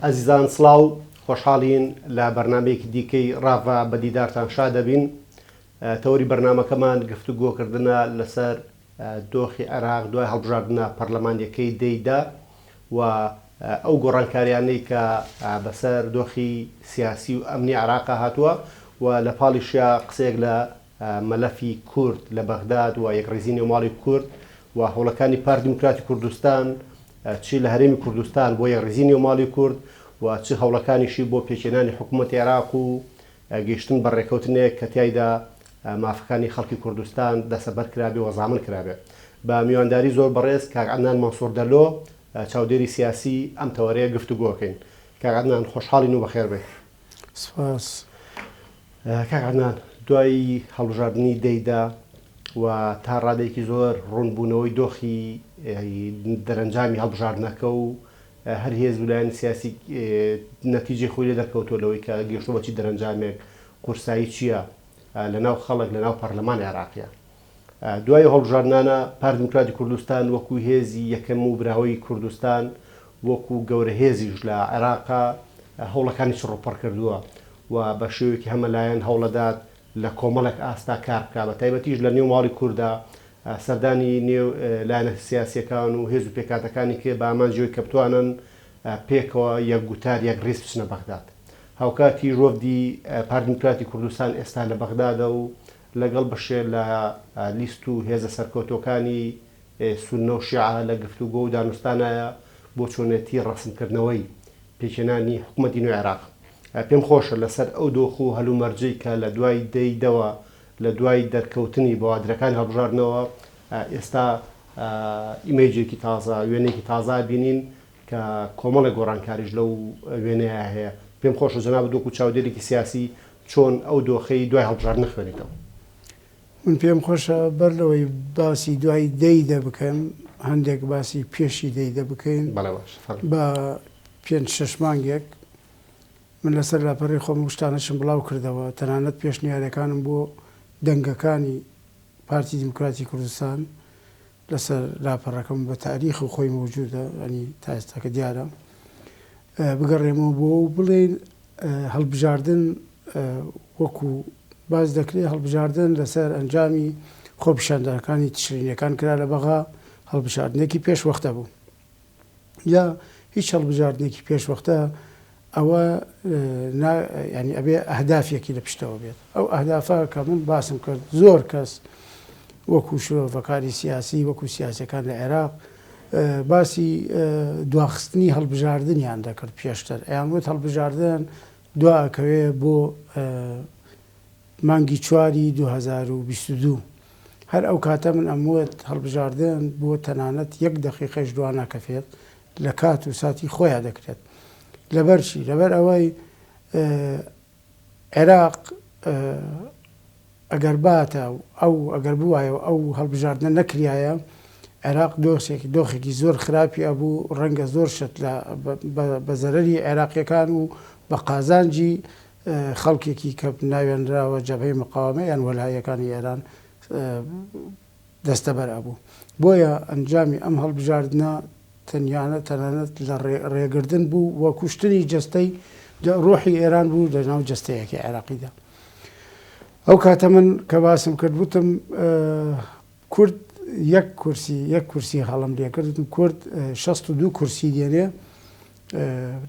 ئەزیزان سڵاو خۆشحاڵین لە بەرنامەیەکی دیکەی ڕاڤا بە دیدارتان شا دەبین. تەوری بەرنامەکەمان گفتوگۆکردنە لەسەر دۆخی عێراق دوای هەڵبژاردنە پەرلەمانیەکەی دەیدا و ئەو گۆڕانکاریانەی کە بەسەر دۆخی سیاسی و ئەمنی عێراق هاتووە و لە پاڵیشیا قسەیەک لە مەلەفی کورد لە بەغداد و یەکڕێزی نێوماڵی کورد و هەوڵەکانی پارتی دیموکراتی کوردستان چی لە هەرێمی کوردستان بۆ یەکڕێزی نێوماڵی کورد و چ هەوڵەکانیشی بۆ پێچێنانی حکوومەتی عێراق و گەیشتن بە ڕێکەوتنێک کە تیایدا مافەکانی خەڵکی کوردستان دەسەبەر کرابێ و زامن کرابێ. بە میوانداری زۆر بەڕێز کاک عەدنان مەنسوور دەلۆ چاودێری سیاسی ئەم تەوەرەیە گفتوگۆکەین. کاک عەدنان خۆشحاڵین و بەخێر بێ. سپاس. کاک عەدنان دوای هەڵبژاردننی دەیدا و تا ڕادێکی زۆر ڕوونبوونەوەی دۆخی دەرەنجامی هەڵبژاردنەکە و هەر هێز ویلایەتی سیاسی نەتیجەی خۆی لێ دەکەوتۆ لەوەی کە گەیشتۆ بەچی دەرەنجامێک قورسایی چییە لەناو خەڵک لەناو پەرلەمانی عێراقیە. دوای هەڵبژاردنانە پارتی دیموکراتی کوردستان وەکو هێزی یەکەم و براوەی کوردستان وەکو گەورە هێزیش لە عێراقا هەوڵەکانی ڕووپەڕ کردووە و بە شێوەیەکی هەمەلایەن هەوڵەدات لە کۆمەڵێک ئاستا کار بکە بە تایبەتیش لە نێو ماڵی کووردا سەردانی نێو لایەنە سیاسیەکان و هێز و پێکاتەکانی کە بە ئامانجیەوەی کە بتوانن پێکەوە یەک گوتار یەک ڕێز بچنە بەغداد. هاوکاتی ڕۆڤدی پارتی دیموکراتی کوردستان ئێستا لە بەغدادە و لەگەڵ بەشێ لە لیست و هێزە سەرکەوتۆکانی سوننە و شیعە لە گفتوگۆ و دانوستانایە بۆ چۆنێتی ڕەسمکردنەوەی پێچێنانی حکوومەتی نوێی عێراق. پێم خۆشە لەسەر ئەو دۆخ و هەلومەرجەی کە لە دوای دەیدەوە لە دوای دەرکەوتنی بەوادرەکانی هەڵبژاردنەوە ئێستا ئیمەیجێکی تازە وێنێکی تازا بینین کە کۆمەڵی گۆڕانکاریش لەو وێنەیە هەیە. پێم خۆشە جەناب دۆک و چاودێرێکی سیاسی چۆن ئەو دۆخەی دوای هەڵبژاردنە خوێنیتەوە. من پێم خۆشە بەر لەوەی باسی دوای دەیدە بکەم هەندێک باسی پێشی دەیدە بکەین بە 5-6 مانگێک من لەسەر لاپەڕی خۆم شتانەشم بڵاو کردەوە تەنانەت پێشنیارەکانم بۆ دەنگەکانی پارتی دیموکراتی کوردستان لەسەر لاپەڕەکەم بە تاریخ و خۆی موجودە ئەنی تا ئێستاکە دیارە بگەڕێمەوە بۆ بڵێن هەڵبژاردن وەکو باز دەکرێت هەڵبژاردن لەسەر ئەنجامی خۆپیشاندنەکانی تشرینیەکان کرا لە بەغا هەڵبژاردنێکی پێشوەختە بوو یا هیچ هەڵبژاردنێکی پێشوەختە ئەوە ینی ئەبێ ئەهدافێکی لە پشتەوە بێت. ئەو ئەهدافە کە من باسم کرد زۆر کەس وەکو شۆڤەکانی سیاسی وەکو سیاسەکان لە عێراق باسی دواخستنی هەڵبژاردنیان دەکرد پێشتر ئەیان وت هەڵبژاردن دواکەوێ بۆ مانگی 4 2022 هەر ئەو کاتە من ئەموت هەڵبژاردن بۆ تەنانەت 1 دقیقەش دواناکەفێت لە کات و ساتی خۆیان دەکرێت. لەبەرچی لەبەر ئەوەی عێراق ئەگەر باتە ئەو ئەگەر بوایە ئەو هەڵبژاردنە نەکریایە عێراق دۆخێکی زۆر خراپی ئەبوو ڕەنگە زۆر شت بە زەرەری عێراقیەکان و بە قازانجی خەڵکێکی کە ناوێنراوە جەبهەی مقاومە یان وەلایەکانی ئێران دەستەبەر ئەبوو. بۆیە ئەنجامی ئەم هەڵبژاردنە تەنانەت لە ڕێگردن بوو وە کوشتنی جەستەی ڕۆحی ئێران بوو لە ناو جەستەیەکی عێراقیدا. ئەو کاتە من کە باسم کرد وتم کورد یەک کورسی هەڵم لێکردم کورد 62 کورسی دێنێ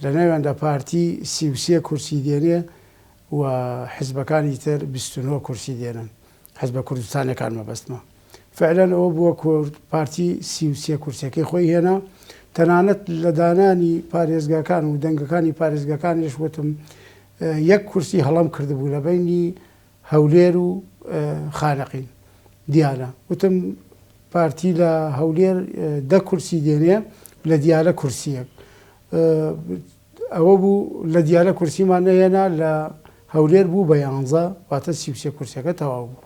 لە ناوێندا پارتی 33 کورسی دێنێ و حیزبەکانی تر 29 کورسی دێنن حیزبە کوردستانەکان مەبەستمە. فعلەن ئەوە بووە کورد پارتی 33 کورسەکەی خۆی هێنا تەنانەت لە دانانی پارێزگاکان و دەنگەکانی پارێزگاکانیش وتم 1 کورسی هەڵام کردبوو لە بینی هەولێر و خانەقین دیالە وتم پارتی لە هەولێر 10 کورسی دێنێ لە دیالە کورسیەک ئەوە بوو لە دیالە کورسیمان نەهێنا لە هەولێر بوو بە 11 واتە 33 کورسەکە تەواو بوو.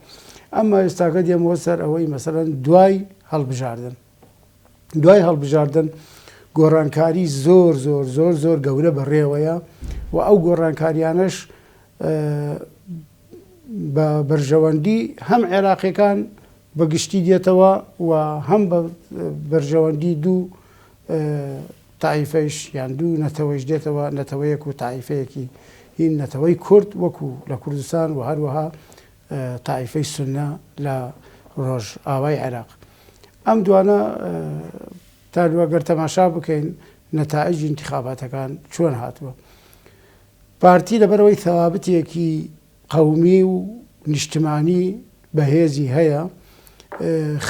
ئەمما ئێستاکە دێمەوە سەر ئەوەی مەسەڵەن دوای هەڵبژاردن گۆڕانکاری زۆر گەورە بەڕێوەیە و ئەو گۆڕانکاریانەش بە بەرژەوەندی هەم عێراقیەکان بەگشتی دێتەوە و هەم بە بەرژەوەندی دوو تایفەیش یان دوو نەتەوەیش دێتەوە نەتەوەیەک و تایفەیەکی هین نەتەوەی کورد وەکو لە کوردستان و هەروەها تایفەی سونە لە ڕۆژ ئاوای عێراق. ئەم دوانە تا دووەگەر تەماشا بکەین نەتائیجی انتخاباتەکان چۆن هاتووە. پارتی لەبەرەوەی تەوابەتێکی قەومی و نیشتمانی بەهێزی هەیە،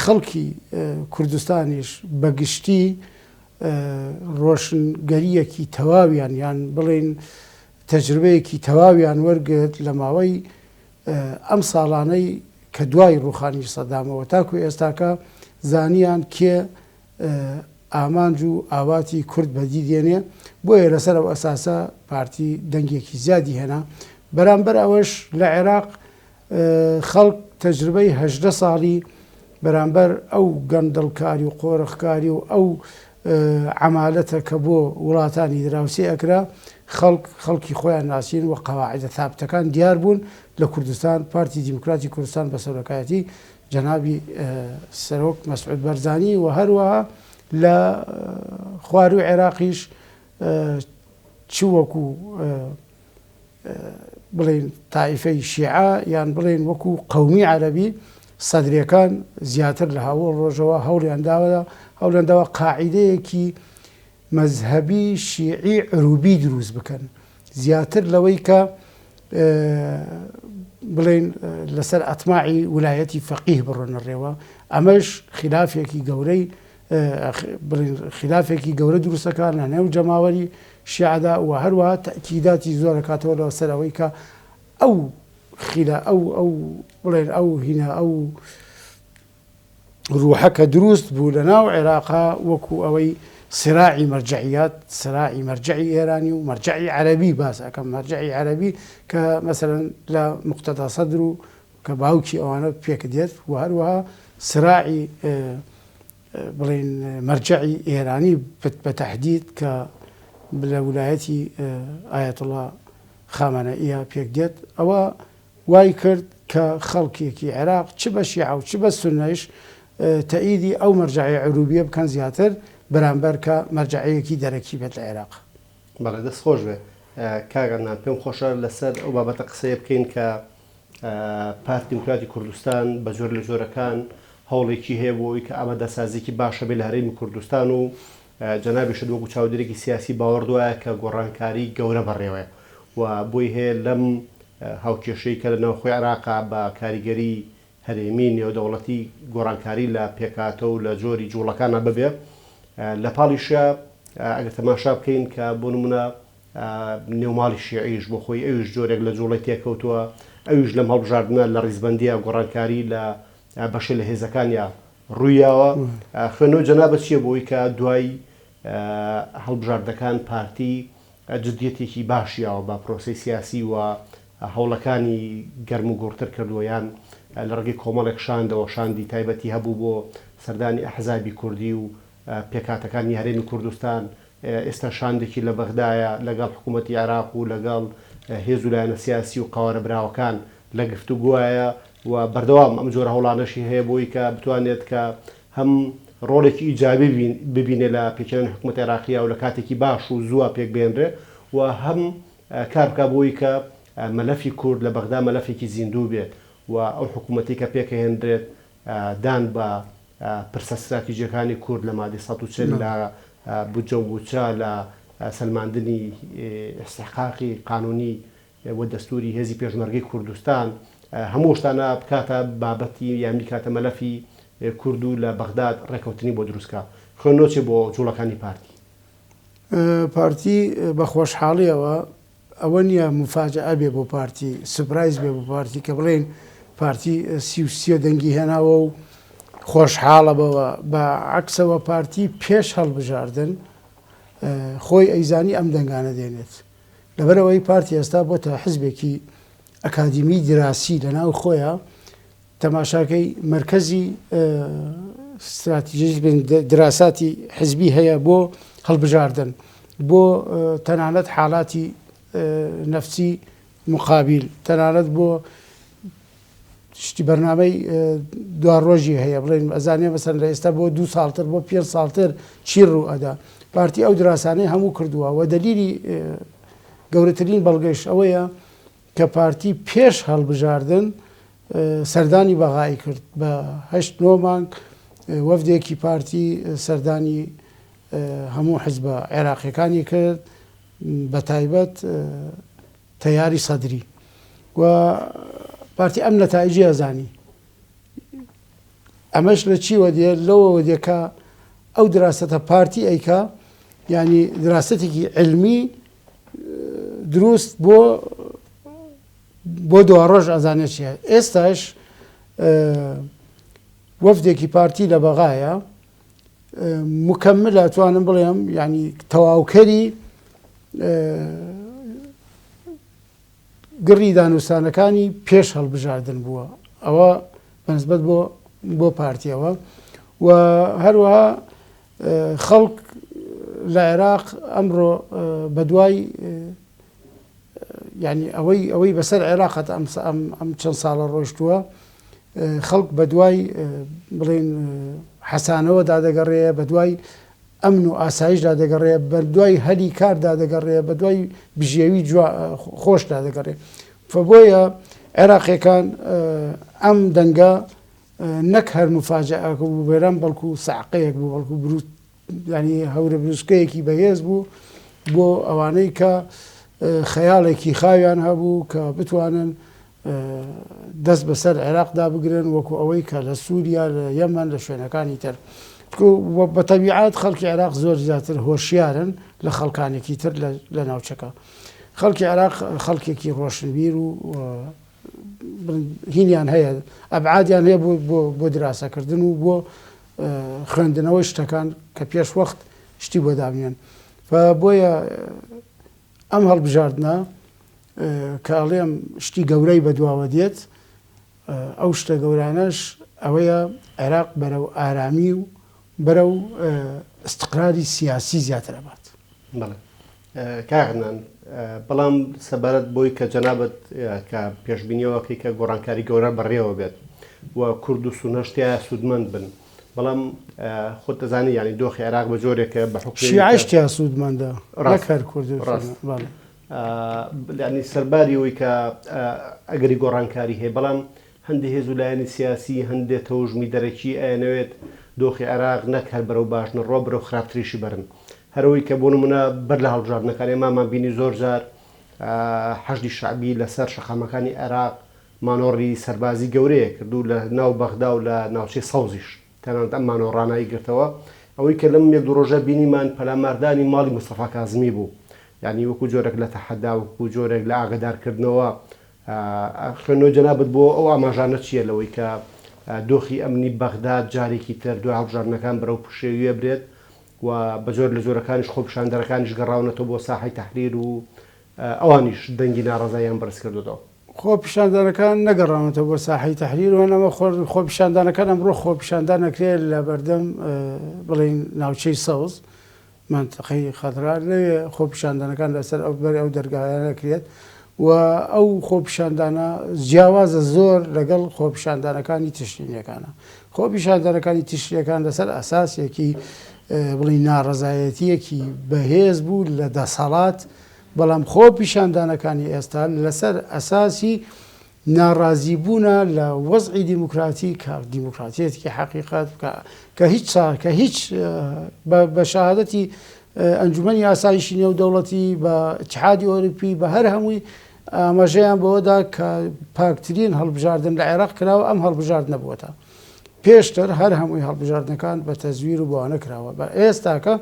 خەڵکی کوردستانیش بەگشتی ڕۆشنگەریەکی تەواویان یان بڵێن تەجربەیەکی تەواویان وەرگرت لە ماوەی ئەم ساڵانەی کە دوای ڕوخانی سەدامەوە تاکو ئێستاکە زانیان کێ ئامانج و ئاواتی کورد بەدی دێنێ، بۆیە لەسەر ئەو ئەساسە پارتی دەنگێکی زیادی هێنا. بەرامبەر ئەوەش لە عێراق خەڵک تەجربەی 18 ساڵی بەرامبەر ئەو گەندەڵکاری و قۆرەخکاری و ئەو عەمالەتە کە بۆ وڵاتانی دراوسێ ئەکرا، خەڵکی خۆیان ناسین و قەواعیدە ثابتەکان دیار بوون لە کوردستان. پارتی دیموکراتی کوردستان بە سەرۆکایەتی جەنابی سەرۆک مەسعود بەرزانی و هەروەها لە خواروی عێراقیش چ وەکو بڵێن تایفەی شیعە یان بڵێن وەکو قەومی عەرەبی سەدرەکان زیاتر لە هاوڵ ڕۆژەوە هەوڵیان داوە قاعیدەیەکی مەزهەبی شیعی عروبی دروست بکەن، زیاتر لەوەی کە بڵێن لەسەر ئەتماعی ویلایەتی فەقیه بڕۆنە ڕێوە. ئەمەش خلافێکی گەورە دروستەکان لە نێو جەماوەری شیعەدا و هەروەها تەکیداتی زۆر دەکاتەوە لەوە سەرەوەی کە ئەو بڵێن ئەو ڕوحەکە دروست بوو لە ناو عێراقا وەکو ئەوەی سراعی مەرجعیات، سراعی مەرجعی ئێرانی و مەرجعی عەرەبی باس ئەەکەم، مەرجعی عەرەبی کە مەسەلەن لە موقتەدا سەدر و کە باوکی ئەوانە پێک دێت و هەروەها سراعی بڵێن مەرجعی ئێرانی بە تەحدید کە لە ویلایەتی ئایەتوڵا خامانەئیە پێک دێت. ئەوە وای کرد کە خەڵکێکی عێراق چ بە شیعە و چ بە سونەیش تەئیدی ئەو مەرجعی عروبیە بکەن زیاتر بەرامبەر کە مەرجعەیەکی دەرەکی بێت لە عێراق. بەڵێ دەست خۆش بێ. کاگەنان پێم خۆشە لەسەر ئەو بابەتە قسەیە بکەین کە پارتی دیموکراتی کوردستان بە زۆر لە زۆرەکان هەوڵێکی هەیە بۆی کە ئامادەسازیی باشە بێ لە هەرێمی کوردستان و جەنابیشت وەکو چاودێرێکی سیاسی باوەڕدوایە کە گۆڕانکاری گەورە بەڕێوەیە و بۆی هەیە لەم هاوکێشەی کە لە ناوخۆی عێراقا بە کاریگەری هەرێمی نێودەوڵەتی گۆڕانکاری لە پێکاتە و لە جۆری جوڵەکانە ببێ. لە پاڵیشە ئەگەر تەماشا بکەین کە بۆ نمونە نێوماڵی شیعیش بۆ خۆی ئەویش جۆرێک لە جوڵی تێکەوتووە، ئەویش لەم هەڵبژاردنە لە ڕیزبەندیە گۆڕانکاری لە بەشێ لە هێزەکانیا ڕوویاوە. خوێنەوە جەنابەت چییە بۆی کە دوای هەڵبژاردەکان پارتی جدیەتێکی باشیاوە بە پرۆسی سیاسی و هەوڵەکانی گەرم و گۆڕتر کردووەیان لە ڕێگەی کۆمەڵێک شاندەوە شاندی تایبەتی هەبوو بۆ سەردانی ئەحزابی کوردی و پێکاتەکانی هەرێمی کوردستان. ئێستا شاندێکی لە بەغدایە لەگەڵ حکوومەتی عێراق و لەگەڵ هێز و لایەنە سیاسی و قاوەرە براوەکان لە گفتوگوایە و بەردەوام ئەم جۆرە هەوڵانەشی هەیە بۆی کە بتوانێت کە هەم ڕۆڵێکی ئیجابی ببینێ لە پێکێنانی حکوومەت عێراقیە و لە کاتێکی باش و زووە پێک بێنرێ و هەم کار بکە بۆی کە مەلەفی کورد لە بەغدا مەلەفێکی زیندوو بێت و ئەو حکوومەتی کە پێکەهێنرێت دان بە پرسە استراتیژیەکانی کورد لە مادەی 140 لە بودجە و بوچە لە سەلماندنی ئیستحقاقی قانونی و دەستوری هێزی پێشمەرگەی کوردستان هەموو شتانە بکاتە بابەتی یان بیکاتە مەلەفی کورد و لە بەغداد ڕێکەوتنی بۆ دروستکە. خوێنەوە بۆ جوڵەکانی پارتی بە خۆشحاڵیەوە ئەوە نییە مفاجعە بێ بۆ پارتی، سوپرایز بێ بۆ پارتی کە بڵێن پارتی سی دەنگی هێناوە و خۆشحاڵە بەوە. بە عەکسەوە پارتی پێش هەڵبژاردن خۆی ئەیزانی ئەم دەنگانە دێنێت، لەبەرەوەی پارتی ئێستا بۆتە حزبێکی ئەکادیمی دراسی لە ناو خۆیە، تەماشاکەی مرکزی استراتیژی دراساتی حزبی هەیە بۆ هەڵبژاردن، بۆ تەنانەت حاڵاتی نەفسی مقابل، تەنانەت بۆ شتی بەرنامەی دوڕۆژی هەیە بڵێن ئەزانێ مەسەن لە ئێستا بۆ 2 ساڵتر بۆ 5 ساڵتر چی ڕوو ئەدا پارتی ئەو دراسانەی هەموو کردووە و دلیلی گەورەترین بەڵگەش ئەوەیە کە پارتی پێش هەڵبژاردن سەردانی بەغایی کرد بە 8 مانگ وەفدێکی پارتی سەردانی هەموو حیزبە عێراقیەکانی کرد بە تایبەت تەیاری سەدری و پارتی ئەم نەتایجی ئەزانی ئەمەش لە چیوە دێ لەوەوە دێکە ئەو دراستە پارتی ئەیکا ینی دراستێکی علمی دروست بۆ دو ڕۆژ ئەزانێت چیە ئێستاش وەفدێکی پارتی لە بەغایە مکمل ئەتوانم بڵێم ینی تەواوکەری گڕی دانوستانەکانی پێش هەڵبژاردن بووە ئەوە بەنسبەت بۆ پارتیەوە و هەروەها خەڵک لە عێراق ئەمڕۆ بەدوای ینی ئەوەی بەسەر عێراقەت ئەم چەند ساڵە ڕۆیشتووە خەڵک بە دوای بڵێن حەسانەوە دادەگەڕێە بە دوای ئەمن و ئاسایش دادەگەڕێ بە دوای هەلی کار دادەگەڕێ بە دوای بژێوی خۆش دادەگەڕێ بۆیە عێراقیەکان ئەم دەنگە نەک هەر مفاجعەکە بوو بێران بەڵکو سەعقەیەک بوو بەڵکو ینی هەورە بروسکەیەکی بەهێز بوو بۆ ئەوانەی کە خەیاڵێکی خاویان هەبوو کە بتوانن دەست بەسەر عێراقدا بگرن وەکو ئەوەی کە لە سووریا لە یەمەن لە شوێنەکانی تر بە تەبیعات خەڵکی عێراق زۆر زیاتر هۆشیارن لە خەڵکانێکی تر لە ناوچەکە خەڵکی عێراق خەڵکێکی ڕۆشنبیر و هینیان هەیە ئەبعادیان هەیە بۆ دراسەکردن و بۆ خوێندنەوەی شتەکان کە پێش وەخت شتی بۆ دابنێن بۆیە ئەم هەڵبژاردنە کە ئەڵێم شتی گەورەی بەدواوە دێت ئەو شتە گەورانەش ئەوەیە عێراق بەرەو ئارامی و بەرەو استقراری سیاسی زیاتر ئەبات. کاغنان بەڵام سەبارەت بۆی کە جەنابەت کە پێشبینیەوەکەی کە گۆڕانکاری گەورە بەڕێوە بێت و کورد و سونەشتیا سوودمەند بن بەڵام خۆت دەزانی ینی دۆخی عێراق بە جۆرێکە بە شیعشتیا سوودمەندە ڕاکار کورد ینی سەرباری ئەوی کە ئەگەری گۆڕانکاری هەیە بەڵام هەندێک هێز و لایەنی سیاسی هەندێک تەوژمی دەرەکی ئەیەنەوێت دۆخی عێراق نەک هەر بەرەو باشنە ڕۆ بەرەو خراپتریشی بەرن هەرەوەی کە بۆ نمونە بەر لە هەڵبژاردنەکانی مامان بینی زۆر جار حەشدی شعبی لەسەر شەقامەکانی عێراق مانۆڕی سەربازی گەورەیە کردو لە ناو بەغدا و لە ناوچەی سەوزیش تەنانەت ئەم مانۆڕانایی گرتەوە ئەوەی کە لەم یەک دوو ڕۆژە بینیمان پەلاماردانی ماڵی مستەفا کازمی بوو یعنی وەکو جۆرێک لە تەحەدا وەکو جۆرێک لە ئاگدارکردنەوە خوێنەوە جەنابەت بۆ ئەو ئاماژانە چییە لەوەی کە دۆخی ئەمنی بەغدا جارێکی تر دوای هەڵبژاردنەکان بەرەو پشێویە برێت و بە جۆر لە جۆرەکانیش خۆپیشاندەرەکانیش گەڕاونەتەوە بۆ ساحەی تەحریر و ئەوانیش دەنگی ناڕەزاییان بەرز کردوەوە خۆپیشاندانەکان نەگەڕاونەتەوە بۆ ساحەی تەحریر و نەمە خۆپیشاندانەکان ئەمڕۆ خۆپیشاندان نەکرێت لە بەردەم بڵێن ناوچەی سەوز منتەقەی خەدرا لەوێ خۆپیشاندانەکان لەسەر ئەو بەر ئەو دەرگایان نەکرێت و ئەو خۆپیشاندانە جیاوازە زۆر لەگەڵ خۆپیشاندانەکانی تشرینیەکانە خۆپیشاندانەکانی تشریەکان لەسەر ئەساسێکی بڵی ناڕەزایەتیەکی بەهێز بوو لە دەسەڵات بەڵام خۆپیشاندانەکانی ئێستا لەسەر ئەساسی ناڕازیبوونە لە وەزعی دیموکراتی کە دیموکراتیەتێکی حەقیقەت کە هیچ بە شەهادەتی ئەنجومەنی ئاسایشی نێودەوڵەتی بە اتحادی ئۆروپی بە هەر هەمووی ئاماژەیان بەوەدا کە پاکترین هەڵبژاردن لە عێراق کراوە ئەم هەڵبژاردنە بووەتە پێشتر هەر هەمووی هەڵبژاردنەکان بە تەزویر و بۆوانە کراوە بە ئێستاکە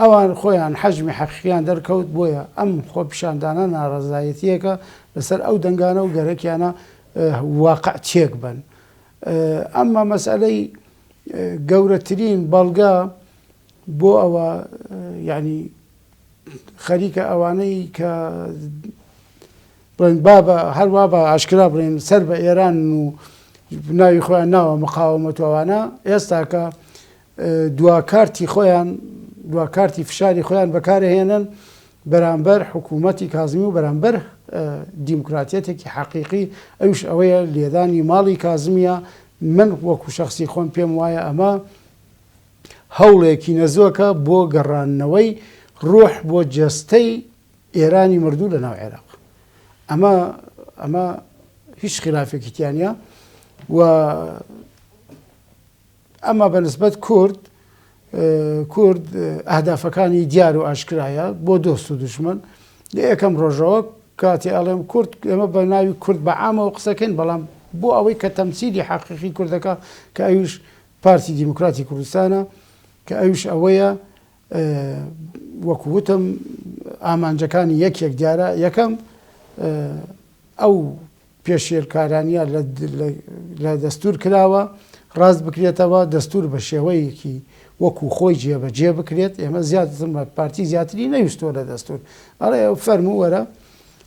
ئەوان خۆیان حەجمی حەقیقیان دەرکەوت بۆیە ئەم خۆپیشاندانە ناڕەزایەتیەکە لەسەر ئەو دەنگانە و گەرەکیانە واقع تێک بن ئەمما مەسئلەی گەورەترین بەڵگە بۆ ئەوە یعنی خەریکە ئەوانەی کە بڵێن بابە هەروە بە ئاشکرا بڵێن سەر بە ئێران و ناوی خۆیان ناوە مقاومەتوانە ئێستاکە دواکارتی فشاری خۆیان بەکارهێنن بەرامبەر حکوومەتی کازمی و بەرامبەر دیموکراتیەتێکی حەقیقی ئەوش ئەوەیە لێدانی ماڵی کازمیە من وەکو شخصی خۆم پێم وایە ئەمە هەوڵێکی نەزۆکە بۆ گەڕانەوەی ڕۆح بۆ جەستەی ئێرانی مردوو لە ناو عێراق. ئەمە هیچ خلافێکی تیانە و ئەمە بەنسبەت کورد ئەهدافەکانی دیار و ئاشکرایە بۆ دۆست و دوژمن لە یەکەم ڕۆژەوە کاتی ئەڵێم کورد ئێمە بە ناوی کورد بە عامەوە قسەکەین بەڵام بۆ ئەوەی کە تەمسیلی حەقیقی کوردەکە کە ئەویش پارتی دیموکراتی کوردستانە کە ئەویش ئەوەیە وەکووتم ئامانجەکانی یەکێک دیارە یەکەم ئەو پێشێرکارانیە لە دەستور کراوە ڕاست بکرێتەوە دەستور بە شێوەیەکی وەکو خۆی جێبەجێ بکرێت ئێمە زیاتر پارتی زیاتری نەویستۆ لە دەستور ئەڵێ ئەو فەرموو وەرە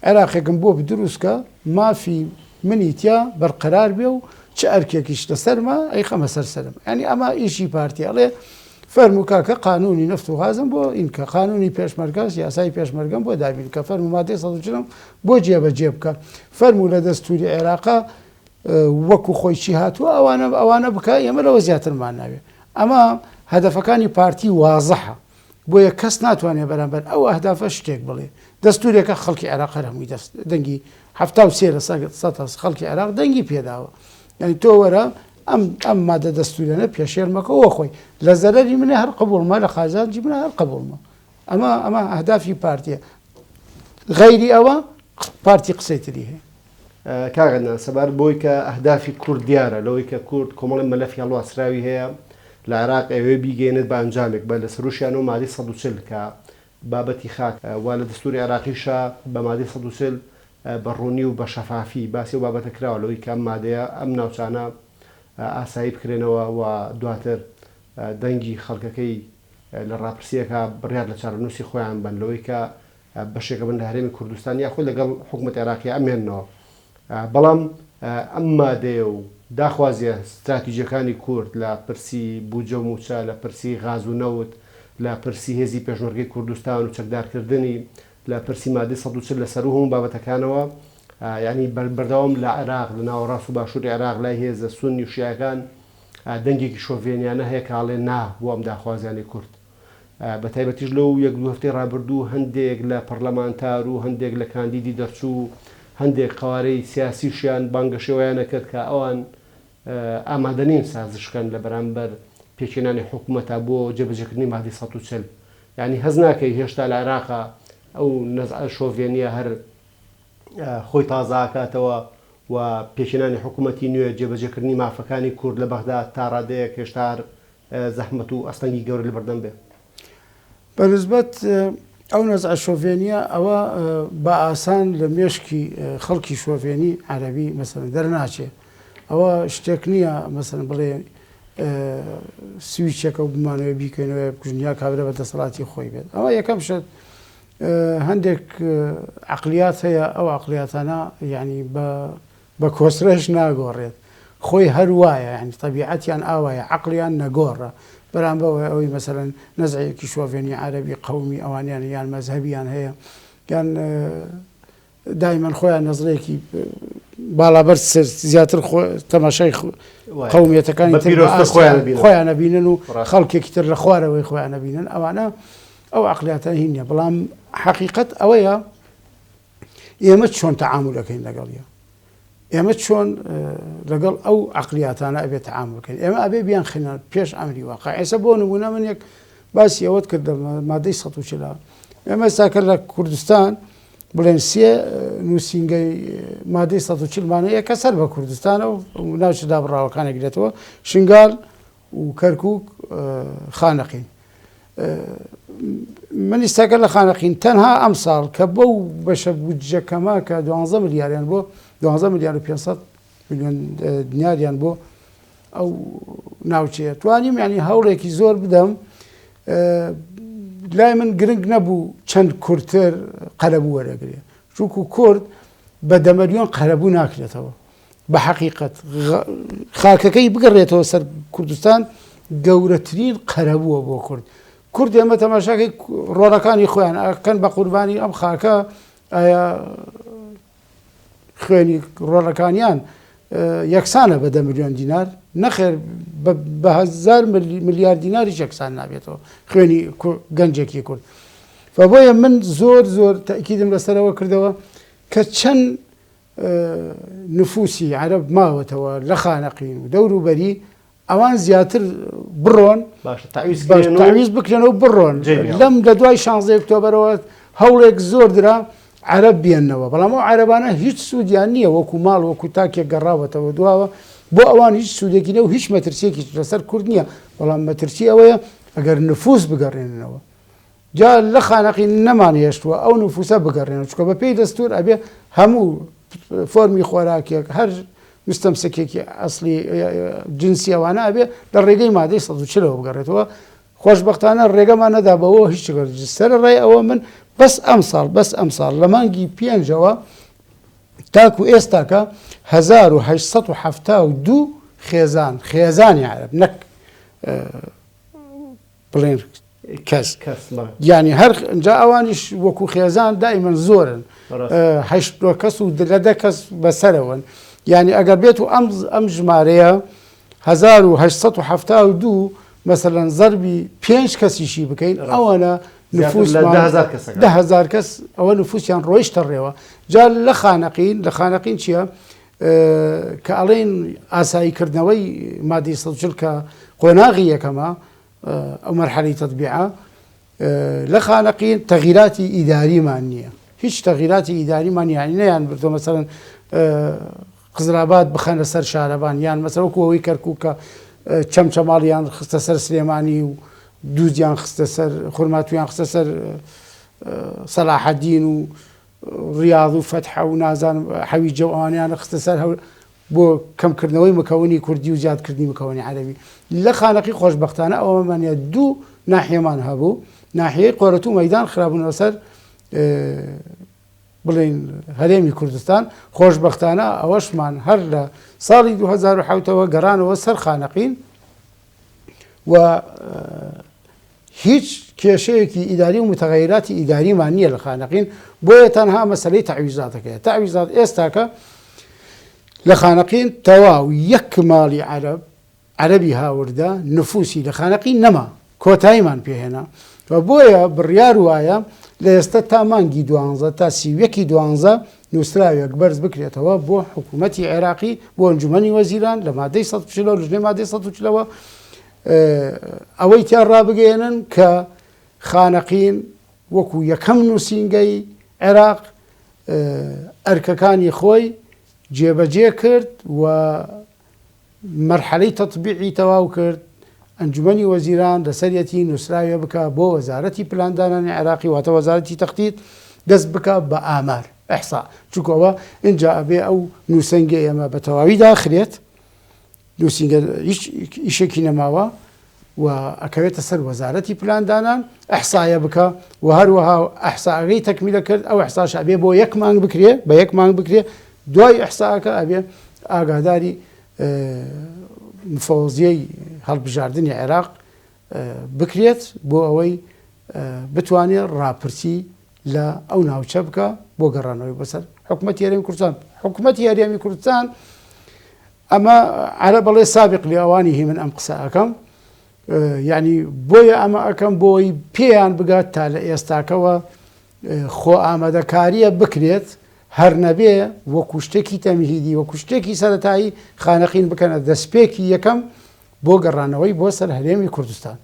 عێراقێکم بۆ بدروستکە مافی منی تیا بەرقەرار بێ و چه ئەرکێکیش لەسەرمە ئەی خەمە سەرسەرم ینی ئەمە ئیشی پارتی ئەڵێ فەرموو کاکە قانونی نەفت و غازم بۆ ئینکە قانونی پێشمەرگەس یاسای پێشمەرگەم بۆ دابین کە فەرموو مادەی ١٤ بۆ جێبەجێ بکە فەرموو لە دەستوری عێراقا وەکو خۆی چی هاتووە ئەوانە بکە ئێمە لەوە زیاترمان ناوێت ئەمە هەدەفەکانی پارتی وازەحە بۆیە کەس ناتوانێت بەرامبەر ئەو ئەهدافە شتێک بڵێ دەستورێکە خەڵکی عێراق هەمووی دەنگی 73% خەڵکی عێراق دەنگی پێداوە یعنی تۆ وەرە ئەم مادە دەستورێنە پێشێرمەکەەوە خۆی لە زەرەری منە هەر قبولمە لە خاجانجی منە هەر قبولمە ئەمە ئەهدافی پارتیە غەیری ئەوە پارتی قسەی تری هەیە کاغەنە سەبار بۆی کە ئەهدافی کورد دیارە لەوەی کە کورد کۆمەڵی مەلەفی هەڵواسراوی هەیە لە عێراق ئەوێ بیگەێنێت بە ئەنجامێک بە لە سەرروشیان و مادەی 140 کە بابەتی خاک وا لە دەستوری عێراقیشە بە مادەی 140 بە ڕوونی و بە شەفافی باسی و بابەتە کراوە لەوەی کە ئەم مادەیە ئەم ناوچانە ئاسایی بکرێنەوە و دواتر دەنگی خەڵکەکەی لە ڕاپرسیەکە بڕیار لە چارەنووسی خۆیان بن لەوەی کە بەشێکە بن لە هەرێمی کوردستان یاخۆی لەگەڵ حکوومەت عێراقی ئەمێنەوە بەڵام ئەم مادەیە و داخوازیە استراتیژیەکانی کورد لە پرسی بوجە و موچە لە پرسی غاز و نەوت لە پرسی هێزی پێشمەرگەی کوردستان و چەکدارکردنی لە پرسی مادەی 140 لەسەر و هەموو بابەتەکانەوە ینی بەردەوام لە عێراق لە ناوەڕاست و باشووری عێراق لای هێزە سونی و شیعەکان دەنگێکی شۆڤێنیانە هەیە کە ئاڵێ نا بۆ ئەم داخوازیانی کورد بە تایبەتیش لەو یەک دو هەفتەی ڕابردوو هەندێک لە پەرلەمانتار و هەندێک لە کاندیدی دەرچوو هەندێک قوارەی سیاسیشیان بانگەشێوەیانە کرد کە ئەوان ئامادەنین سازشکەن لە بەرامبەر پێکێنانی حکوومەتە بۆ جێبەجێکردنی مادەی 140 ینی هەز ناکەی هێشتا لە عێراقا ئەو نەزع شۆڤێنیە هەر خۆی تازاکاتەوە و پێکێنانی حکوومەتی نوێ جێبەجێکردنی مافەکانی کورد لە بەغدا تا ڕادەیەک هێشتا زەحمەت و ئەستەنگی گەورە لە بەردەم بێ بەنسبەت ئەو نەزع شۆڤێنیە ئەوە بە ئاسان لە مێشکی خەڵکی شۆڤێنی عەرەبی مەسەڵەن دەرناچێ ئەوە شتێک نییە مەسەڵەن بڵێ سویچێکە و بمانەوە بیکەینەوە کوژنیا کابرا بە دەسەڵاتی خۆی بێت ئەوە یەکەم شت هەندێک عقلیات هەیە ئەو عقلیاتانە یعنی بە کۆسرەش ناگۆڕێت خۆی هەروایە ینی تەبیعەتیان ئاوایە عقلیان نەگۆڕە بەرامبەوە ئەوەی مەسەڵەن نەزعەیەکی شۆڤێنی عەرەبی قەومی ئەوانیان یان مەزهەبیان هەیە یان دایمەن خۆیان نەزرێکی باڵابەر زیاتر تەماشای قەومیەتەکانی خۆیان نەبینن و خەڵکێکی تر لە خوارەوەی خۆیان نەبینن ئەوانە ئەو عقلیاتە هین نیە بەڵام حەقیقەت ئەوەیە ئێمە چۆن تەعامولەکەین لەگەڵیە ئێمە چۆن لەگەڵ ئەو عقلیاتانە ئەبێت تەعامل بکەین ئێمە ئەبێ بیان خێنان پێش ئەمری واقع ئێستا بۆ نمونە من یەک باسی ئەوەت کردم مادەی 140 ئێمە ساکە لە کوردستان بڵێن سێ نووسینگەی مادەی 140 مانەیە کە سەر بە کوردستانە و ناوچە دابڕاوەکانێک دێتەوە شنگال و کەرکووک خانەقین من ئێستاکە لە خانەقین تەنها ئەم ساڵ کە بەو بەشە بودجەکەما کە 12 ملیاریان بۆ 12 ملیار و 500 میلیۆن دیناریان بۆ ئەو ناوچەیە توانیم ینی هەوڵێکی زۆر بدەم لای من گرنگ نەبوو چەند کورتتر قەرەبوو وەرەگرێ چونکو کورد بە دەمەریۆن قەرەبوو ناکرێتەوە بە حەقیقەت خاکەکەی بگەڕێتەوە سەر کوردستان گەورەترین قەرەبووە بۆ کورد ئێمە تەماشاکەی ڕۆڵەکانی خۆیان ئەکەن بە قوربانی ئەم خاکە ئایا خوێنی ڕۆڵەکانیان یەکسانە بە 10 ملیۆن دینار نەخێر بە 1000 ملیار دیناری شەکسان نابێتەوە خوێنی گەنجێکی کورد بۆیە من زۆر تاکیدم لەسەرەوە کردەوە کە چەند نفوسی عەرەب ماوەتەوە لە خانەقین و دەوروبەری ئەوان زیاتر بڕۆن تاویز بکرێنەوە بڕۆن لەم لە دوای 16 ئۆکتۆبەرەوە هەوڵێک زۆر درا عەرەب بێننەوە بەڵام ئەو عەرەبانە هیچ سوودیان نییە وەکو ماڵ وەکو تاکێک گەڕاوەتەوە دواوە بۆ ئەوان هیچ سوودێکی نە و هیچ مەترسیەکی لەسەر کورد نییە بەڵام مەترسی ئەوەیە ئەگەر نفوس بگەڕێننەوە جا لە خانەقی نەمان هێشتووە ئەو نفوسە بگەڕێنەوە چکە بە پێی دەستور ئەبێ هەموو فۆرمی خۆراکێک هەر مستەمسەکێکی ئەسلی جنسی ئەوانە ئەبێ لە ڕێگەی مادەی 140ەوە بگەڕێتەوە خۆشبەختانە ڕێگەمان نەدا بەوە هیچ سەر ڕێ ئەوە من بەس ئەم ساڵ لە مانگی پێنجەوە تاکو ئێستاکە 1872 خێزانی عەرەب نەک بڵێن کەس یعنی هەر جا ئەوانیش وەکو خێزان دائیمەن زۆرن 8 کەس و لە 10 کەس بەسەرەوەن یعنی ئەگەر بێت و ئەم ژمارەیە 1872 مثلەن زەربی 5 کەسیشی بکەین ئەوەنە نفوسمان 10,000 کەس ئەوە نفوسیان ڕۆیشتە ڕێوە جا لە خانەقین چییە کە ئەڵێن ئاساییکردنەوەی مادەی 140 کە قۆناغی یەکەمە ئەو مەرحەلەی تەطبیعە لە خانەقین تەغییراتی ئیداریمان نییە هیچ تەغییراتی ئیداریمان یانی نەیان بردۆ مەسەرەن قزلابات بخەنە سەر شارەبان یان مەسەر وەکو ئەوەی کەرکووکە چەمچەماڵیان خستە سەر سلێمانی و دوودیان خستە سەر خورماتویان خستە سەر سەلاحەدین و ڕیاض و فەتحە و نازانم حەویجە و ئەوانیانە خستە سەر بۆ کەمکردنەوەی مکەونی کوردی و زیادکردنی مکەونی عەرەبی لە خانەقی خۆشبەختانە ئەوەمانە دوو ناحیەمان هەبوو ناحیەی قۆرەت و مەیدان خراببوونەوە سەر بڵێن هەرێمی کوردستان خۆشبەختانە ئەوەشمان هەر لە ساڵی 2007ەوە گەڕانەوە سەر خانەقین و هیچ کێشەیەکی ئیداری و متەغەیراتی ئیداریمان نییە لە خانەقین بۆیە تەنها مەسەلەی تەعویزاتەکەیە تەعویزات ئێستاکە لە خانەقین تەواو یەک ماڵی عەرەبی هاوردە نفوسی لە خانەقین نەما کۆتاییمان پێهێنا و بۆیە بڕیار وایە لە ئێستا تا مانگی 12 تا 12 نووسراوێک بەرز بکرێتەوە بۆ حکوومەتی عێراقی بۆ ئەنجومەنی وەزیران لە مادەی 140 لە ژنێ مادەی 140ەوە ئەوەی تیان ڕابگەێنن کە خانەقین وەکو یەکەم نووسینگەی عێراق ئەرکەکانی خۆی جێبەجێ کرد و مەرحەلەی تەطبیعی تەواو کرد ئەنجومەنی وەزیران لەسەرەتی نووسراوێ بکە بۆ وەزارەتی پلاندانانی عێراقی واتە وەزارەتی تەختیت دەست بکە بە ئامار ئەحسا چونکەوە اینجا ئەبێ ئەو نووسنگە ئێمە بە تەواوی داخرێت نووسینگە هیچ ئیشێکی نەماوە و ئەکەوێتە سەر وەزارەتی پلاندانان ئەحسایە بکە و هەروەها ئەحساغی تەکمیلە کرد ئەو ئەحساش ئەبێ بۆ یەک مانگ بکرێ بە یەک مانگ بکرێ دوای ئەحساکە ئەبێ ئاگاداری مفۆزیەی هەڵبژاردننی عێراق بکرێت بۆ ئەوەی بتوانێت ڕاپرسی لە ئەو ناوچە بکە بۆ گەڕانەوەی بەسەر حکوومەتی هەرێمی کوردستان حکوومەتی هەرێمی کوردستان ئەمە عەرە بەڵێ سابق لێ ئەوانی هی من ئەم قسە ئەەکەم یعنی بۆیە ئەمە ئەەکەم بۆی پێیان بگات تا لە ئێستاکەوە خۆ ئامادەکاریە بکرێت هەر نەبێ وەکو شتێکی تەمهیدی وەکو شتێکی سەرەتایی خانەقین بکەنە دەستپێکی یەکەم بۆ گەڕانەوەی بۆ سەر هەرێمی کوردستان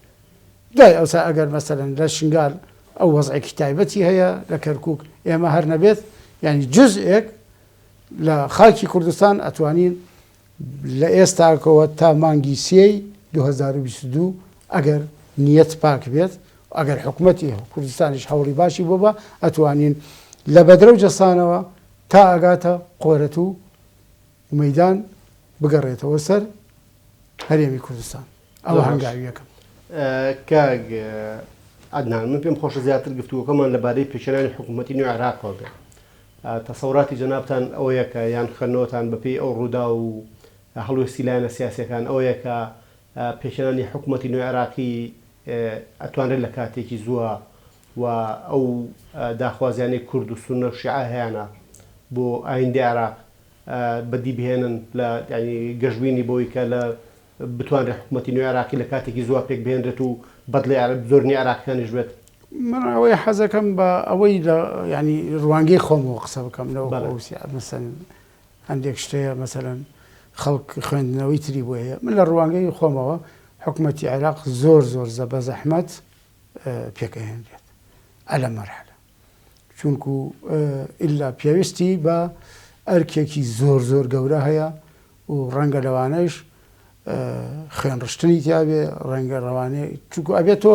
دوای ئەوسا ئەگەر مەسەرەن لە شنگال ئەو وەزعێکی تایبەتی هەیە لە کەرکووک ئێمە هەر نەبێت ینی جزئێک لە خاکی کوردستان ئەتوانین لە ئێستاکەوە تا مانگی سێی 2022 ئەگەر نیەت پاک بێت ئەگەر حکوومەتی کوردستانیش هەوڵی باشی بۆ بە ئەتوانین لە بەدرە و جەسانەوە تا ئەگاتە قۆرەت و مەیدان بگەڕێتەوە سەر هەرێمی کوردستان ئەوە هەنگاوی یەکەم کاگ عەدنان من پێم خۆشە زیاتر گفتووەکەمان لەبارەی پێشێنانی حکوومەتی نوێ عێراقەوە بێت تەسەوراتی جەنابتان ئەوەیە کە یان خوێندنەوەتان بەپێی ئەو ڕوودا و هەڵوێستی لایەنە سیاسیەکان ئەوەیە کە پێشێنانی حکوومەتی نوێ عێراقی ئەتوانرێت لە کاتێکی زووە و ئەو داخوازیانی کورد و سونە و شیعە هەیەە بۆ ئایندی عێراق بەدی بهێنن لە گەشتبینی بۆی کە لە بتوانێت حکوومەتی نوێ عراقی لە کاتێکی زۆر پێک بهێنرێت و بەدڵی زۆرنی عراقیانیش بێت. من ئەوەی حەزەکەم بە ئەوەی لە ینی ڕوانگەی خۆمەوە قسە بکەم لەوە مەسەن هەندێک شتەیە مەسەن خەڵک خوێندنەوەی تری بۆ هەیە من لە ڕوانگەی خۆمەوە حکوومەتی عێراق زۆر بە زەحمەت پێکەهێنرێت ئەلە مەرحلە چونکو ئللا پێویستی بە ئەرکێکی زۆر گەورە هەیە و ڕەنگە لەوانەیش خوێنڕشتنی تیاابێ ڕەنگە ڕەوانەیە چونکو ئەبێت تۆ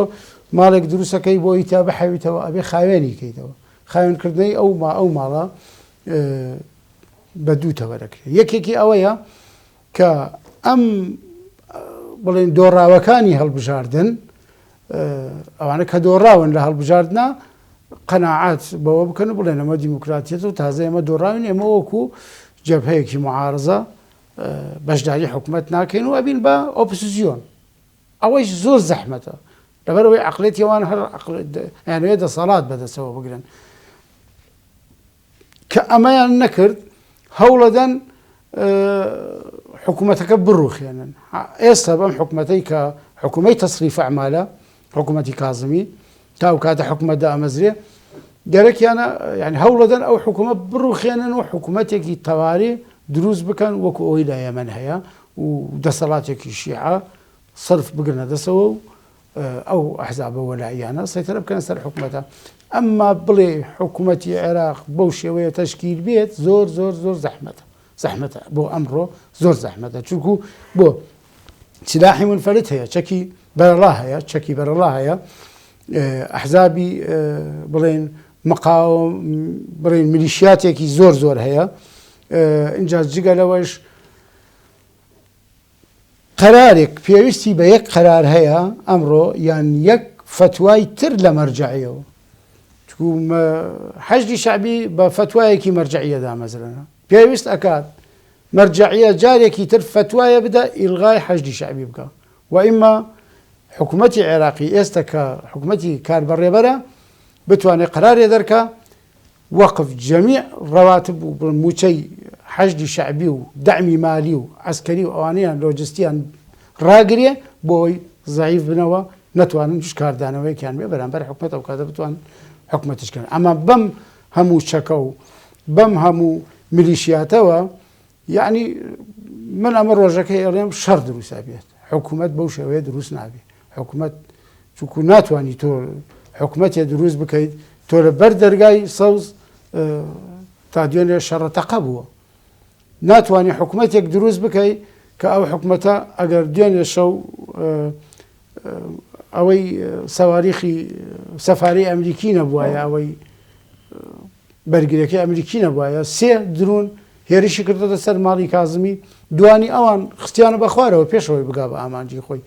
ماڵێک دروستەکەی بۆی تا بەحەویتەوە ئەبێ خاوێنی کەیتەوە خاوێنکردنەی ئەو ماڵە بە دوو تەوەرەکرێت یەکێکی ئەوەیە کە ئەم بڵێن دۆڕاوەکانی هەڵبژاردن ئەوانە کە دۆڕاون لە هەڵبژاردنە قەناعات بەوە بکەن و بڵێن ئەمە دیموکراتیەت و تازە ئێمە دۆڕاوین ئێمە وەکو جەبهەیەکی معارزە بەشداری حکوومەت ناکەین و ئەبین بە ئۆپۆزیسیۆن ئەوەش زۆر زەحمەتە لەبەرەوەی عەقڵێتیەوان هەر یانوێ دەسەڵات بەدەستەوە بگرن کە ئەمەیان نەکرد هەوڵەدەن حکوومەتەکە بڕوخێنن ئێستا بەم حکوومەتەی کە حکوومەی تەسریف ئەعمالە حکوومەتی کازمی تاو کاتە حکوومەتدا ئەمەزرێ گەرەکیانە یعنی هەوڵەدەن ئەو حکوومەت بڕوخێنن و حکوومەتێکی تەواری دروست بکەن وەکو ئەوی لە یەمەن هەیە و دەسەڵاتێکی شیعە سەرف بگرنە دەسەوە و ئەو ئەحزابە وەلاییانە سەیطرە بکەن سەر حکوومەتە ئەمما بڵێ حکوومەتی عێراق بەو شێوەیە تەشکیل بێت زۆر زەحمەتە بۆ ئەمڕۆ زۆر زەحمەتە چونکو بۆ سلاحی منفەرد هەیە چەکی بەرەڵا هەیە ئەحزابی بڵێن مەقاوم بڵێن میلیشیاتێکی زۆر هەیە اینجا جگە لەوەش قەرارێک پێویستی بە یەک قەرار هەیە ئەمڕۆ یان یەک فتوای تر لە مەرجعیەوە حەشدی شعبی بە فتوایەکی مەرجعیە دامەزرێنە پێویست ئەکات مەرجعیە جارێکی تر فتوایە بدە ئیلغای حەشدی شعبی بکە و ئیمما حکوومەتی عێراقی ئێستا کە حکوومەتی کاربەڕێبەرە بتوانێت قەرارێ دەرکە وەقف جەمیع ڕەواتب و موچەی حەشدی شعبی و دەعمی مالی و عەسکەری و ئەوانەیان لۆجستیان ڕاگرێ بۆی زەعیف بنەوە نەتوانن هیچ کاردانەوەیەکیان بێ بەرامبەر حکوومەت ئەو کاتە بتوان حکوومەتیشکردن ئەمە بەم هەموو چەکە و بەم هەموو میلیشیاتەوە یعنی من ئەمە ڕۆژەکەی ئەڵێم شەڕ دروستە بێت حکوومەت بەو شێوەیە دروست نابێت حکوومەت چونکو ناتوانانی تۆ حکوومەتێ دروست بکەیت تۆ لە بەر دەرگای سەوز تا دوێنێ شەڕەتەقە بووە ناتوانانی حکوومەتێک دروست بکەیت کە ئەو حکوومەتە ئەگەر دوێنێ شەو ئەوەی سەواریخی سەفاری ئەمریکی نەبووایە ئەوەی بەرگریەکەی ئەمریکی نەبووایە سێ درون هێرشی کردەوە سەر ماڵی کازمی دوانی ئەوان خستیانە بە خوارەوە پێشەوەی بگا بە ئامانجی خۆی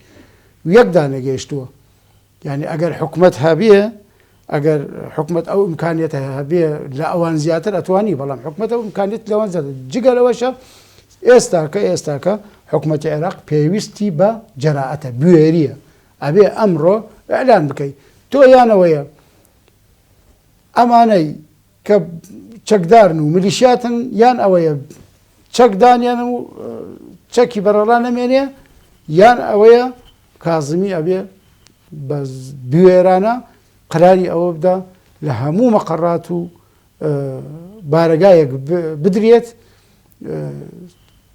یەکدا نەگەیشتووە یعنی ئەگەر حکوومەت هەبێ ئەگەر حکوومەت ئەو ئیمکانیەتە هەبێ لە ئەوان زیاتر ئەتوانی بەڵام حکوومەت ئەو ئیمکانیت لەوان زیاتر جگە لەوەشە ئێستاکە حکوومەتی عێراق پێویستی بە جەراعەتە بوێریە ئەبێ ئەمڕۆ ئەعلان بکەیت تۆ یانەوەیە ئەمانەی کە چەکدارن و میلیشیاتن یان ئەوەیە چەکدانیان و چەکی بەرەڵا نەمێنێ یان ئەوەیە کازمی ئەبێ بە بوێرانە قەراری ئەوە بدە لە هەموو مەقەڕات و بارەگایەک بدرێت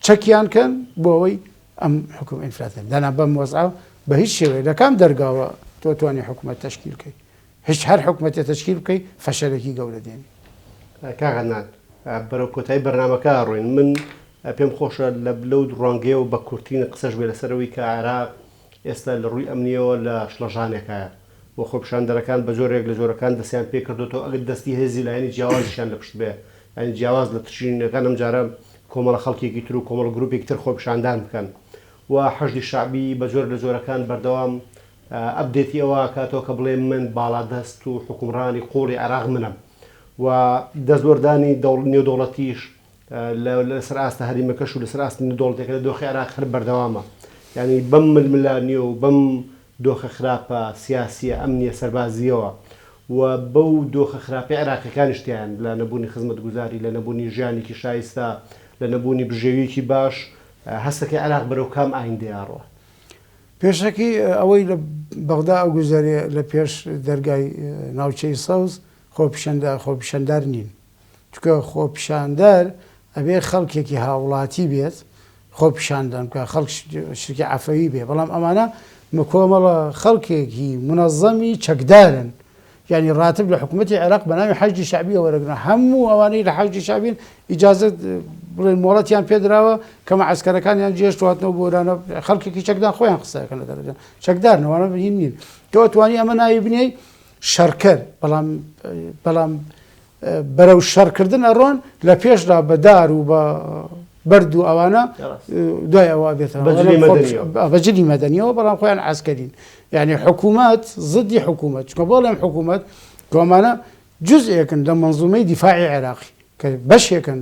چەکیان کەن بۆ ئەوەی ئەم حکوومەت ئینفراتن دانا بەم وەزعە بە هیچ شێوەیە لە کام دەرگاوە تۆ توانی حکوومەت تەشکیل بکەیت هیچ هەر حکوومەتێ تەشکیل بکەیت فەشەلێکی گەورە دێنی کاغەنان بەرەو کۆتایی بەرنامەکە ڕۆین من پێم خۆشە لەو ڕوانگەیە و بە کورتین قسەش بێ لەسەرەوەی کە عێراق ئێستا لە ڕووی ئەمنیەوە لە شڵەژانێکایە بۆ خۆپیشاندەرەکان بە زۆرێک لە زۆرەکان دەستیان پێ کردوەوە ئەگەر دەستی هێزی لایەنی جیاوازیشان لە پشت بێ ینی جیاواز لە تشرینەکان ئەم جارە کۆمەڵە خەڵکێکی تر و کۆمەڵ گروپێکی تر خۆپیشاندان بکەن و حەشدی شعبی بە زۆر لە زۆرەکان بەردەوام ئەبدێتی ئەوە کاتەوە کە بڵێ من باڵادەست و حکومڕانی قۆڵی عێراق منم و دەستوەردانی نێودەوڵەتیش لەسەر ئاستە هەریمەکەش و لەسەر ئاست نێودەوڵەتێکە لە دۆخی عێراق هەر بەردەوامە ینی بەم ململانیە و بەم دۆخە خراپە سیاسیە ئەمنیە سەربازیەوە و بەو دۆخە خراپی عێراقیەکانیشتیان لە نەبوونی خزمەتگوزاری لە نەبوونی ژیانێکی شایستە لە نەبوونی بژێویەکی باش هەستەکە عێراق بەرەو کام ئایندەیەڕۆ پێشەکی ئەوەی لە بەغدا ئەو گوزارێ لە پێش دەرگای ناوچەی سەوز خۆپیشەندار نین چکە خۆپیشاندار ئەبێ خەڵکێکی هاوڵاتی بێت خۆپیشاندان کە خەڵک شتێکی عەفەوی بێ بەڵام ئەمانە کۆمەڵە خەڵکێکی منەظەمی چەکدارن یعنی ڕاتب لە حکوومەتی عێراق بە ناوی حەجی شعبی وەرەگرن هەموو ئەوانەی لە حەجی شعبین ئیجازەت بڵێن مۆڵەتیان پێدراوە کە مەعەسکەرەکانیان جێشتواتنەوە بۆ وەرانە خەڵکێکی چەکدار خۆیان قسەکەن لە دەرەجە چەکدارنەوەوانە هین نین تۆ توانی ئەمە ناوی بنێی شەرکەر بەڵام بەرەو شەڕکردن ئەڕۆن لە پێشدا بە دار و بە بەرد و ئەوانە دوای ئەوە بێتەوە بەجلی مەدەنیەوە بەڵام خۆیان عەسکەرین یعنی حکوومەت زدی حکوومەت چکە بۆ لەم حکوومەت کۆمانە جزئێکن لە منزومەی دیفاعی عێراقی کە بەشێکن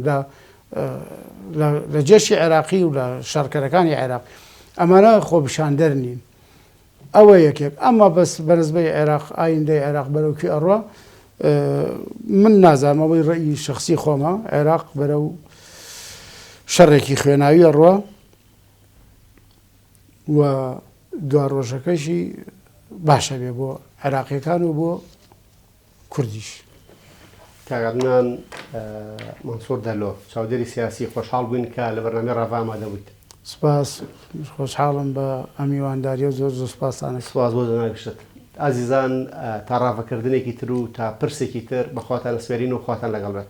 لە جێشی عێراقی و لە شەڕکەرەکانی عێراق ئەمانە خۆپیشاندەر نین ئەوە یەکێک ئەمما بەس بەنسبەی عێراق ئایندەی عێراق بەرەوکی ئەڕوا من نازانمەوەی ڕێی شخصی خۆمە عێراق بەرەو شەڕێکی خوێناوی ئەڕوا و دوا ڕۆژەکەشی باشە بێ بۆ عێراقیەکان و بۆ کوردیش کاگادنان منسوور دەلۆ چاودێری سیاسی خۆشحاڵ بووین کە لە بەرنامەی ڕاڤا ئامادەبوویت سپاس خۆشحاڵم بە ئەمیوانداری و زۆر سوپاسانە سپاس بۆ دەناگشت ئازیزان تا ڕاڤەکردنێکی تر و تا پرسێکی تر بەخواتان لەسپێرین و خواتان لەگەڵ بێت